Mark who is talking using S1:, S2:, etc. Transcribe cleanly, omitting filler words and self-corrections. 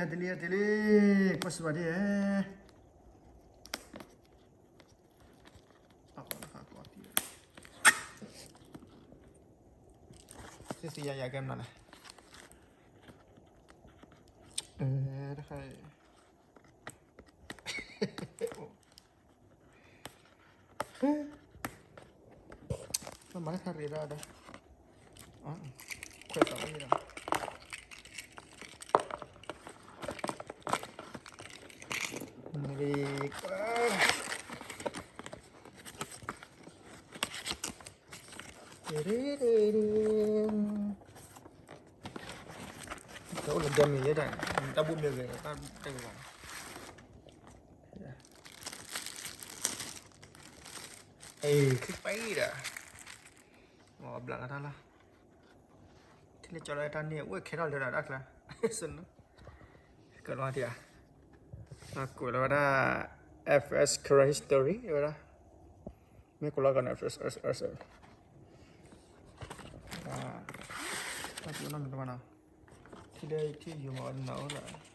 S1: dili kos ba dia apa nak aku ati sisi ya game na dah kai mana hari dah ada kau tahu ni dah Menarik. Kau udah jam ni dah. Tabung dia ke? Tengok. Klik pagi dah. Wah, belakang dah lah. Ini cara tani, wah kena dah dah lah. Sen. Kalau dia. Aku lah ada FS Current History, ya lah. Mereka lakukan FS. Aku nak mana? Tidak itu cuma nak orang.